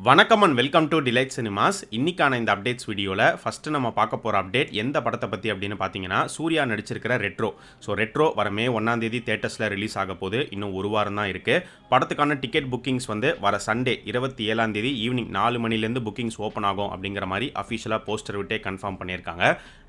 வணக்கம் and welcome to delight cinemas. இன்னைக்கான இந்த அப்டேட்ஸ் வீடியோவில் ஃபஸ்ட்டு நம்ம பார்க்க போகிற அப்டேட் எந்த படத்தை பற்றி அப்படின்னு பார்த்தீங்கன்னா சூர்யா நடிச்சிருக்கிற ரெட்ரோ. ரெட்ரோ வர மே 1ஆம் தேதி தேட்டர்ஸில் ரிலீஸ் ஆக போது. இன்னும் ஒரு வாரம் தான் இருக்குது. படத்துக்கான டிக்கெட் புக்கிங்ஸ் வர சண்டே 27ஆம் தேதி ஈவினிங் 4 மணிலேருந்து புக்கிங்ஸ் ஓப்பன் ஆகும் அப்படிங்கிற மாதிரி அஃபிஷியலாக போஸ்டர் விட்டே கன்ஃபார்ம் பண்ணியிருக்காங்க.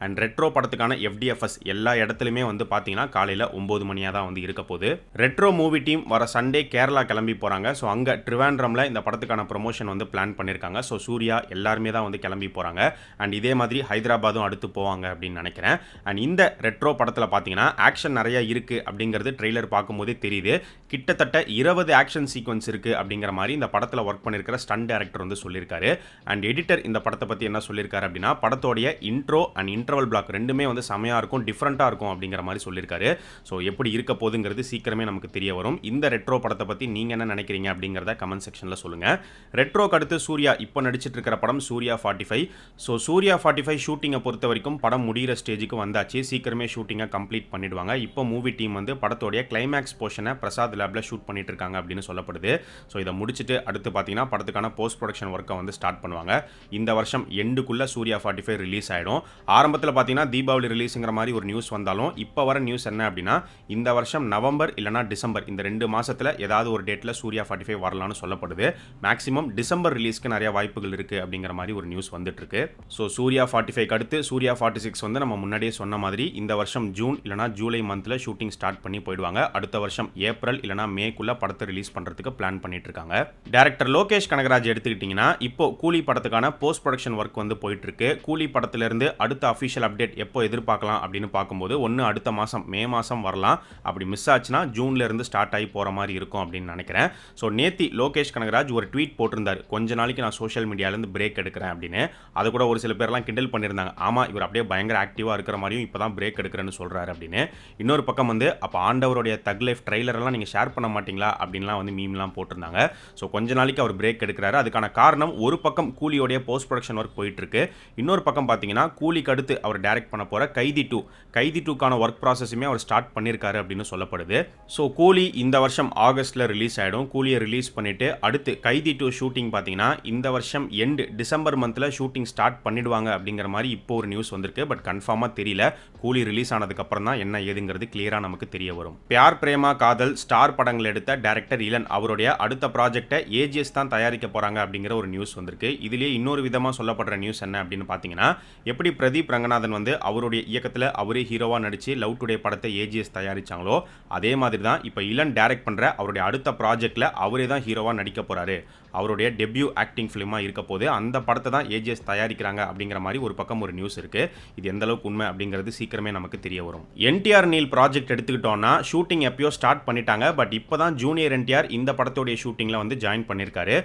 அண்ட் ரெட்ரோ படத்துக்கான FDFS எல்லா இடத்துலையுமே பார்த்தீங்கன்னா காலையில் 9 மணியாக தான் இருக்க போகுது. ரெட்ரோ மூவி டீம் வர சண்டே கேரளா கிளம்பி போகிறாங்க. அங்கே ட்ரிவாண்ட்ரமில் இந்த படத்துக்கான ப்ரொமோஷன் பிளான் பண்ணியிருக்காங்க. சூர்யா எல்லாருமே தான் கிளம்பி போகிறாங்க. அண்ட் இதே மாதிரி ஹைதராபாதும் அடுத்து போவாங்க அப்படின்னு நினைக்கிறேன். அண்ட் இந்த ரெட்ரோ படத்தில் பார்த்தீங்கன்னா ஆக்ஷன் நிறைய இருக்குது அப்படிங்கிறது ட்ரெய்லர் பார்க்கும்போதே தெரியுது. கிட்டத்தட்ட 20 ஆக்ஷன் சீக்வன்ஸ் இருக்குது அப்படிங்கிற மாதிரி இந்த படத்தில் ஒர்க் பண்ணியிருக்கிற ஸ்டண்ட் டைரக்டர் சொல்லியிருக்காரு. அண்ட் எடிட்டர் இந்த படத்தை பற்றி என்ன சொல்லியிருக்காரு அப்படின்னா படத்தோடைய இன்ட்ரோ அண்ட் இன்டர்வல் பிளாக் ரெண்டுமே செமையாக இருக்கும், டிஃப்ரெண்ட்டாக இருக்கும் அப்படிங்கிற மாதிரி சொல்லியிருக்காரு. எப்படி இருக்க போகுதுங்கிறது சீக்கிரமே நமக்கு தெரிய வரும். இந்த ரெட்ரோ படத்தை பற்றி நீங்கள் என்ன நினைக்கிறீங்க அப்படிங்கிறத கமெண்ட் செக்ஷனில் சொல்லுங்கள். ரெட்ரோ அடுத்து சூர்யா இப்போ நடிச்சிட்டு இருக்கிற படம் சூர்யா 45. சூர்யா 45 ஷூட்டிங்கை பொறுத்த வரைக்கும் படம் முடிகிற ஸ்டேஜுக்கு வந்தாச்சு. சீக்கிரமே ஷூட்டிங்கை கம்ப்ளீட் பண்ணிடுவாங்க. இப்போ மூவி டீம் படத்தோடைய கிளைமேக்ஸ் போர்ஷனை பிரசாத் லேப்ல ஷூட் பண்ணிட்டு இருக்காங்க அப்படின்னு சொல்லப்படுது. இதை முடிச்சுட்டு அடுத்து பார்த்தீங்கன்னா படத்துக்கான போஸ்ட் ப்ரொடக்ஷன் ஒர்க்கை ஸ்டார்ட் பண்ணுவாங்க. இந்த வருஷம் எண்டுக்குள்ள சூர்யா 45 ரிலீஸ் ஆயிடும். ஆரம்பத்தில் பார்த்தீங்கன்னா தீபாவளி ரிலீஸுங்கிற மாதிரி ஒரு நியூஸ் வந்தாலும் இப்போ வர நியூஸ் என்ன அப்படின்னா இந்த வருஷம் நவம்பர் இல்லைனா டிசம்பர் இந்த 2 மாசத்துல ஏதாவது ஒரு டேட்ல சூர்யா 45 வரலாம்னு சொல்லப்படுது. மேக்ஸிமம் டிசம்பர் ரிலீஸ்க்கு நிறைய வாய்ப்புகள் இருக்கு அப்படிங்கிற மாதிரி ஒரு நியூஸ் வந்துட்டு இருக்கு. சூர்யா 45 அடுத்து சூர்யா 46 நம்ம முன்னாடியே சொன்ன மாதிரி இந்த வருஷம் ஜூன் இல்லனா ஜூலை மந்த்ல ஷூட்டிங் ஸ்டார்ட் பண்ணி போயிடுவாங்க. அடுத்த வருஷம் ஏப்ரல் இல்லனா மேக்குள்ள படத்தை ரிலீஸ் பண்றதுக்கு பிளான் பண்ணிட்டு இருக்காங்க. டைரக்டர் லோகேஷ் கனகராஜ் எடுத்துக்கிட்டீங்கன்னா இப்போ கூலி படத்துக்கான போஸ்ட் ப்ரொடக்ஷன் ஒர்க் போயிட்டு இருக்கு. கூலி படத்துல இருந்து அடுத்த அஃபிஷியல் அப்டேட் எப்போ எதிர்பார்க்கலாம் அப்படின்னு பார்க்கும்போது ஒன்னு அடுத்த மாசம் மே மாசம் வரலாம். அப்படி மிஸ் ஆச்சுன்னா ஜூன்ல இருந்து ஸ்டார்ட் ஆகி போற மாதிரி இருக்கும் அப்படின்னு நினைக்கிறேன். நேத்தி லோகேஷ் கனகராஜ் ஒரு ட்வீட் போட்டிருந்தார், கொஞ்ச நாளைக்கு நான் சோஷியல் மீடியாலேருந்து பிரேக் எடுக்கிறேன் அப்படின்னு. அதை கூட ஒரு சில பேர்லாம் கிண்டல் பண்ணியிருந்தாங்க. ஆமாம், இவர் அப்படியே பயங்கர ஆக்டிவாக இருக்கிற மாதிரியும் இப்போ தான் பிரேக் எடுக்கிறேன்னு சொல்கிறாரு அப்படின்னு. இன்னொரு பக்கம் அப்போ ஆண்டவருடைய தக் லைஃப் ட்ரெய்லரெல்லாம் நீங்கள் ஷேர் பண்ண மாட்டீங்களா அப்படின்லாம் மீம்லாம் போட்டிருந்தாங்க. கொஞ்ச நாளைக்கு அவர் பிரேக் எடுக்கிறாரு. அதுக்கான காரணம் ஒரு பக்கம் கூலியோடைய போஸ்ட் ப்ரொடக்ஷன் ஒர்க் போயிட்டு இருக்கு. இன்னொரு பக்கம் பார்த்தீங்கன்னா கூலிக்கு அடுத்து அவர் டைரக்ட் பண்ண போகிற கைதி 2க்கான ஒர்க் ப்ராசஸுமே அவர் ஸ்டார்ட் பண்ணியிருக்காரு அப்படின்னு சொல்லப்படுது. கூலி இந்த வருஷம் ஆகஸ்ட்டில் ரிலீஸ் ஆகிடும். கூலியை ரிலீஸ் பண்ணிவிட்டு அடுத்து கைதி 2 ஷூட்டிங் பார்த்தீங்கன்னா இந்த வருஷம் எண்டு டிசம்பர் மந்த்ல ஷூட்டிங் ஸ்டார்ட் பண்ணிடுவாங்க அப்படிங்கிற மாதிரி இப்போ ஒரு நியூஸ் வந்திருக்கு. பட் கன்ஃபார்மாக தெரியல. கூலி ரிலீஸ் ஆனதுக்கு அப்புறம் தான் என்ன ஏதுங்கிறது கிளியரா நமக்கு தெரிய வரும். பியார் பிரேமா காதல் ஸ்டார் படங்கள் எடுத்த டைரக்டர் இளன் அவருடைய அடுத்த ப்ராஜெக்டை AGS தான் தயாரிக்க போறாங்க அப்படிங்கிற ஒரு நியூஸ் வந்திருக்கு. இதுலயே இன்னொரு விதமா சொல்லப்படுற நியூஸ் என்ன அப்படின்னு பார்த்தீங்கன்னா எப்படி பிரதீப் ரங்கநாதன் அவருடைய இயக்கத்தில் அவரே ஹீரோவா நடிச்சு லவ் டுடே படத்தை AGS தயாரிச்சாங்களோ அதே மாதிரி தான் இப்போ இளன் டைரக்ட் பண்ற அவருடைய அடுத்த ப்ராஜெக்ட்ல அவரே தான் ஹீரோவா நடிக்க போறாரு. அவருடைய டெபியூ ஆக்டிங் ஃபிலிமா இருக்க போது அந்த படத்தை தான் AGS தயாரிக்கிறாங்க அப்படிங்கிற மாதிரி ஒரு பக்கம் ஒரு நியூஸ் இருக்கு. இது எந்த அளவுக்கு உண்மை அப்படிங்கிறது சீக்கிரமே நமக்கு தெரிய வரும். NTR நீல் ப்ராஜெக்ட் எடுத்துக்கிட்டோம்னா ஷூட்டிங் எப்பயோ ஸ்டார்ட் பண்ணிட்டாங்க. பட் இப்போதான் ஜூனியர் NTR இந்த படத்தோடைய ஷூட்டிங்ல ஜாயின் பண்ணியிருக்காரு.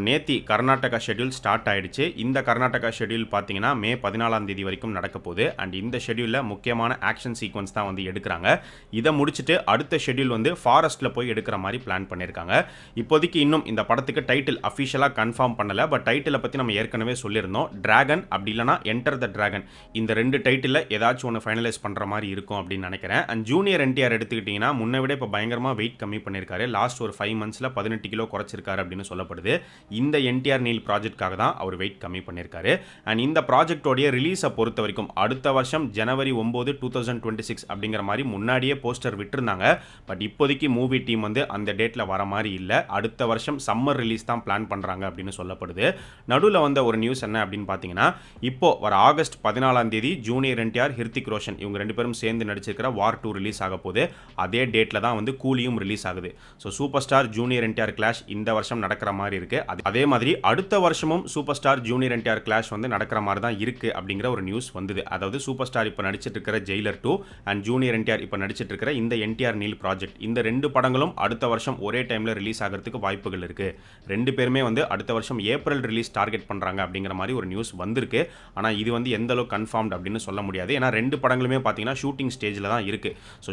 நேத்தி கர்நாடகா ஷெட்யூல் ஸ்டார்ட் ஆயிடுச்சு. இந்த கர்நாடகா ஷெட்யூல் பார்த்தீங்கன்னா மே 14ஆம் தேதி வரைக்கும் நடக்க போகுது. அண்ட் இந்த ஷெட்யூல்ல முக்கியமான ஆக்ஷன் சீக்வன்ஸ் தான் எடுக்கிறாங்க. இதை முடிச்சுட்டு அடுத்த ஷெட்யூல் ஃபாரஸ்ட்ல போய் எடுக்கிற மாதிரி பிளான் பண்ணியிருக்காங்க. இப்போதைக்கு இன்னும் இந்த படத்துக்கு டைட்டில் அஃபிஷியலாக கன்ஃபார்ம் பண்ணல. பட் டைட்டிலை பற்றி நம்ம ஏற்கனவே சொல்லியிருந்தோம். டிராகன் அப்படி இல்லைனா என்டர் த டிராகன் இந்த 2 டைட்டில் ஏதாச்சும் ஒன்று ஃபைனலைஸ் பண்ணுற மாதிரி இருக்கும் அப்படின்னு நினைக்கிறேன். அண்ட் ஜூனியர் NTR எடுத்துக்கிட்டிங்கன்னா முன்னை விட இப்போ பயங்கரமாக வெயிட் கம்மி பண்ணியிருக்காரு. லாஸ்ட் ஒரு 5 மந்த்ஸில் 18 கிலோ குறைச்சிருக்காரு அப்படின்னு சொல்லப்படுது. இந்த NTR நீல் ப்ராஜெக்ட்காக தான் அவர் வெயிட் கம்மி பண்ணியிருக்காரு. அண்ட் இந்த ப்ராஜெக்டோடைய ரிலீஸை பொறுத்த வரைக்கும் அடுத்த வருஷம் ஜனவரி 9, 2026 அப்படிங்கிற மாதிரி முன்னாடியே போஸ்டர் விட்டுருந்தாங்க. பட் இப்போதைக்கு மூவி டீம் அந்த டேட்டில் வர மாதிரி இல்லை. அடுத்த வருஷம் சம்மர் ரிலீஸ் தான் பிளான் பண்றாங்க அப்படின்னு சொல்லப்படுது. நடுவில் வந்த ஒரு நியூஸ் என்ன அப்படின்னு பார்த்தீங்கன்னா இப்போ வர ஆகஸ்ட் 14ஆம் தேதி ஜூனியர் NTR ஹிருத்திக் ரோஷன் இவங்க 2 பேரும் சேர்ந்து நடிச்சிருக்கிற வார் 2 ரிலீஸ் ஆக போகுது. அதே டேட்ல தான் கூலியும் ரிலீஸ் ஆகுது. Super star junior NTR clash இந்த வருஷம் நடக்கிற மாதிரி இருக்கு. அதே மாதிரி அடுத்த வருஷமும் super star junior NTR clash நடக்கிற மாதிரி தான் இருக்கு அப்படிங்கிற ஒரு நியூஸ் வந்தது. அதாவது சூப்பர் ஸ்டார் இப்போ நடிச்சிட்டு இருக்கிற ஜெயிலர் 2 அண்ட் ஜூனியர் NTR இப்போ நடிச்சிட்டு இருக்கிற இந்த NTR நீல் ப்ராஜெக்ட் இந்த 2 படங்களும் அடுத்த வருஷம் ஒரே டைம்ல ரிலீஸ் ஆகிறதுக்கு வாய்ப்புகள் இருக்கு. 2 பேருமே அடுத்த வருஷம் ஏப்ரல் ரிலீஸ் டார்கெட் பண்றாங்க அப்படிங்கிற மாதிரி ஒரு நியூஸ் வந்திருக்கு. ஆனா இது எந்த அளவுக்கு கன்ஃபார்ம்ட் அப்படின்னு சொல்ல முடியாது. ஏன்னா 2 படங்களுமே பார்த்தீங்கன்னா ஷூட்டிங் ஸ்டேஜில் தான் இருக்கு.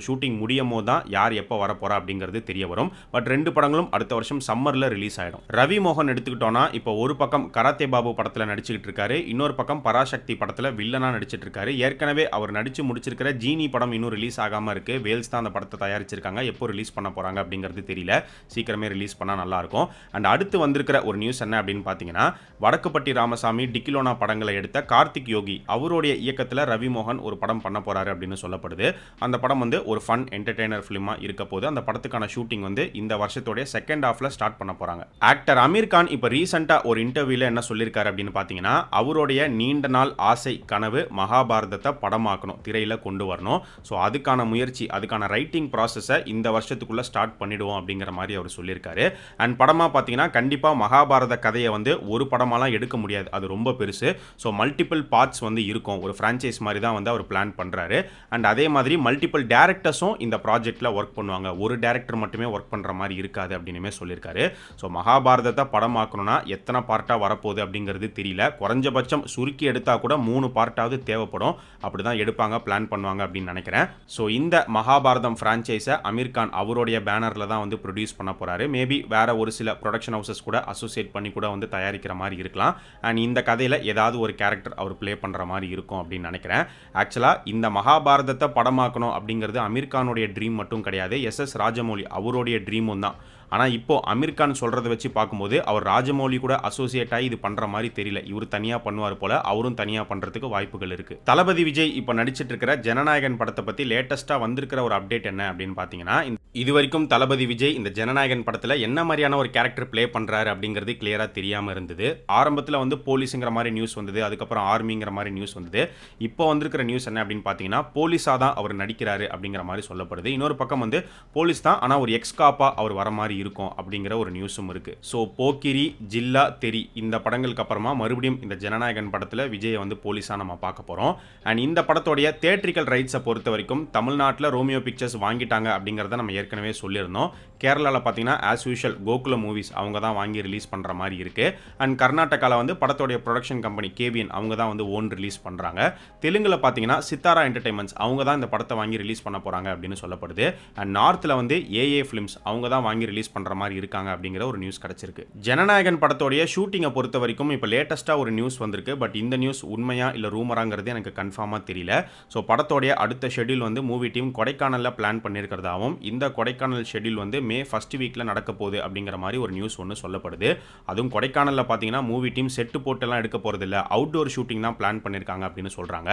ஷூட்டிங் முடியும் போது தான் யார் எப்போ வர போறா அப்படிங்கிறது தெரிய வரும். பட் 2 படங்களும் அடுத்த வருஷம் சம்மர்ல ரிலீஸ் ஆயிடும். ரவி மோகன் எடுத்துக்கிட்டோம்னா இப்போ ஒரு பக்கம் கராத்தே பாபு படத்தில் நடிச்சுக்கிட்டு இருக்காரு. இன்னொரு பக்கம் பராசக்தி படத்தில் வில்லனா நடிச்சிட்டு இருக்காரு. ஏற்கனவே அவர் நடிச்சு முடிச்சிருக்கிற ஜீனி படம் இன்னும் ரிலீஸ் ஆகாம இருக்கு. வேல்ஸ் தான் அந்த படத்தை தயாரிச்சிருக்காங்க. எப்போ ரிலீஸ் பண்ண போறாங்க அப்படிங்கிறது தெரியல. சீக்கிரமே ரிலீஸ் பண்ணா நல்லா இருக்கும். அண்ட் அடுத்து வந்திருக்கிற ஒரு நியூஸ் என்ன அப்படின்னு பார்த்தீங்கன்னா, வடக்குப்பட்டி ராமசாமி, டிக்கிலோனா படங்களை எடுத்த கார்த்திக் யோகி அவருடைய இயக்கத்தில் ரவி மோகன் ஒரு படம் பண்ண போறாரு அப்படின்னு சொல்லப்படுது. அந்த படம் வந்து ஒரு ஃபன் என்டர்டெய்னர் ஃபிலிமா இருக்க போது. அந்த படத்துக்கான ஷூட்டிங் வந்து இந்த வருஷத்தோட செகண்ட் ஹாஃப்ல ஸ்டார்ட் பண்ண போறாங்க. ஆக்டர் அமீர் கான் இப்போ ரீசெண்டா ஒரு இன்டர்வியூல என்ன சொல்லியிருக்காரு அப்படின்னு பார்த்தீங்கன்னா, அவருடைய நீண்ட நாள் ஆசை கனவு மகாபாரதத்தை படமாக்கணும், திரையில கொண்டு வரணும். ஸோ அதுக்கான முயற்சி, அதுக்கான ரைட்டிங் ப்ராசஸை இந்த வருஷத்துக்குள்ள ஸ்டார்ட் பண்ணிடுவோம் அப்படிங்கிற மாதிரி அவர் சொல்லியிருக்காரு. அண்ட் படமா பார்த்தீங்கன்னா கண்டிப்பாக மகாபாரத கதையை வந்து ஒரு படமாலாம் எடுக்க முடியாது, அது ரொம்ப பெருசு. ஸோ மல்டிபிள் பார்ட்ஸ் வந்து இருக்கும், ஒரு ஃப்ரான்ச்சைஸ் மாதிரி தான் வந்து அவர் பிளான் பண்ணுறாரு. அண்ட் அதே மாதிரி மல்டிபிள் டேரக்டர்ஸும் இந்த ப்ராஜெக்டில் ஒர்க் பண்ணுவாங்க, ஒரு டேரக்டர் மட்டுமே ஒர்க் பண்ணுற மாதிரி இருக்காது அப்படின்னுமே சொல்லியிருக்காரு. ஸோ மகாபாரதத்தை படமாக்கணும்னா எத்தனை பார்ட்டாக வரப்போகுது அப்படிங்கிறது தெரியல. குறைஞ்சபட்சம் சுருக்கி எடுத்தால் கூட 3 பார்ட்டாவது தேவைப்படும். அப்படி தான் எடுப்பாங்க, பிளான் பண்ணுவாங்க அப்படின்னு நினைக்கிறேன். ஸோ இந்த மகாபாரதம் ஃப்ரான்ச்சைஸை அமீர் கான் அவருடைய பேனரில் தான் வந்து ப்ரொடியூஸ் பண்ண போகிறாரு. மேபி வேற ஒரு சில ப்ரொடக்ஷன் ஹவுசஸ் கூட அசோசியேட் பண்ணி கூட வந்து தயாரிக்கிற மாதிரி இருக்கலாம். அண்ட் இந்த கதையில் ஏதாவது ஒரு கேரக்டர் அவர் ப்ளே பண்ணுற மாதிரி இருக்கும் அப்படின்னு நினைக்கிறேன். ஆக்சுவலாக இந்த மகாபாரதத்தை படமாக்கணும் அப்படிங்கிறது அமீர் கானுடைய ட்ரீம் மட்டும் கிடையாது, எஸ் ராஜமௌலி அவருடைய ட்ரீமும் தான். ஆனால் இப்போ அமீர் கான் சொல்கிறத வச்சு பார்க்கும்போது அவர் ராஜமௌலி கூட அசோசியேட் ஆகி இது பண்ணுற மாதிரி தெரியல. இவர் தனியாக பண்ணுவார் போல, அவரும் தனியாக பண்ணுறதுக்கு வாய்ப்புகள் இருக்குது. தளபதி விஜய் இப்போ நடிச்சிட்டு இருக்கிற ஜனநாயகன் படத்தை பற்றி லேட்டஸ்ட்டாக வந்திருக்கிற ஒரு அப்டேட் என்ன அப்படின்னு பார்த்தீங்கன்னா, இது வரைக்கும் தளபதி விஜய் இந்த ஜனநாயகன் படத்தில் என்ன மாதிரியான ஒரு கேரக்டர் ப்ளே பண்ணுறாரு அப்படிங்கிறது கிளியராக தெரியாமல் இருந்தது. ஆரம்பத்தில் வந்து போலீஸுங்கிற மாதிரி நியூஸ் வந்தது, அதுக்கப்புறம் ஆர்மிங்கிற மாதிரி நியூஸ் வந்தது. இப்போ வந்திருக்கிற நியூஸ் என்ன அப்படின்னு பார்த்தீங்கன்னா, போலீஸாக தான் அவர் நடிக்கிறாரு அப்படிங்கிற மாதிரி சொல்லப்படுது. இன்னொரு பக்கம் வந்து போலீஸ் தான், ஆனால் ஒரு எக்ஸ்காப்பா அவர் வர மாதிரி இருக்கும் அப்படிங்கிற ஒரு நியூஸும் இருக்கு. ஸோ போக்கிரி, ஜில்லா, தெரி இந்த படங்களுக்கு அப்புறமா மறுபடியும் இந்த ஜனநாயகன் படத்தில் விஜயை வந்து போலீஸாக நம்ம பார்க்க போகிறோம். அண்ட் இந்த படத்தோடைய தியேட்ரிக்கல் ரைட்ஸை பொறுத்த வரைக்கும் தமிழ்நாட்டில் ரோமியோ பிக்சர்ஸ் வாங்கிட்டாங்க அப்படிங்கிறத நம்ம ஏற்கனவே சொல்லியிருந்தோம். கேரளாவில் பார்த்தீங்கன்னா ஆஸ் யூஷுவல் கோகுல மூவிஸ் அவங்க தான் வாங்கி ரிலீஸ் பண்ணுற மாதிரி இருக்கு. அண்ட் கர்நாடகாவில் வந்து படத்தோடைய ப்ரொடக்ஷன் கம்பெனி கேவிஎன் அவங்க தான் வந்து ஓன் ரிலீஸ் பண்ணுறாங்க. தெலுங்குல பார்த்தீங்கன்னா சித்தாரா என்டர்டைன்மெண்ட்ஸ் அவங்க தான் இந்த படத்தை வாங்கி ரிலீஸ் பண்ண போகிறாங்க அப்படின்னு சொல்லப்படுது. அண்ட் நார்த்தில் வந்து ஏஏ ஃபிலிம்ஸ் அவங்க தான் வாங்கி ரிலீஸ் பண்ணுற மாதிரி இருக்காங்க அப்படிங்கிற ஒரு நியூஸ் கிடைச்சிருக்கு. ஜனநாயகன் படத்தோடைய ஷூட்டிங்கை பொறுத்த வரைக்கும் இப்போ லேட்டஸ்ட்டாக ஒரு நியூஸ் வந்திருக்கு. பட் இந்த நியூஸ் உண்மையா இல்லை ரூமராங்கிறது எனக்கு கன்ஃபார்மாக தெரியல. ஸோ படத்தோடைய அடுத்த ஷெட்யூல் வந்து மூவி டீம் கொடைக்கானலில் பிளான் பண்ணியிருக்கிறதாகவும், இந்த கொடைக்கானல் ஷெட்யூல் வந்து மே ஃபர்ஸ்ட் வீக்கில் நடக்க போகுது அப்படிங்கிற மாதிரி ஒரு நியூஸ் ஒன்று சொல்லப்படுது. அதுவும் கொடைக்கானலில் பார்த்தீங்கன்னா மூவி டீம் செட்டு போட்டெல்லாம் எடுக்க போகிறது இல்லை, அவுட்டோர் ஷூட்டிங் தான் பிளான் பண்ணியிருக்காங்க அப்படின்னு சொல்கிறாங்க.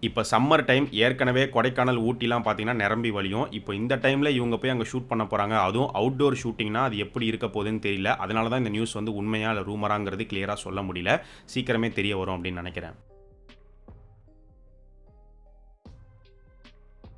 இப்போ சம்மர் டைம், ஏற்கனவே கொடைக்கானல் ஊட்டிலாம் பார்த்தீங்கன்னா நிரம்பி வழியும். இப்போ இந்த டைமில் இவங்க போய் அங்கே ஷூட் பண்ண போகிறாங்க, அதுவும் அவுட்டோர் ஷூட்டிங்னா அது எப்படி இருக்க போகுதுன்னு தெரியல. அதனால தான் இந்த நியூஸ் வந்து உண்மையா இல்லை ரூமராங்கிறது கிளியராக சொல்ல முடியல. சீக்கிரமே தெரிய வரும் அப்படின்னு நினைக்கிறேன்.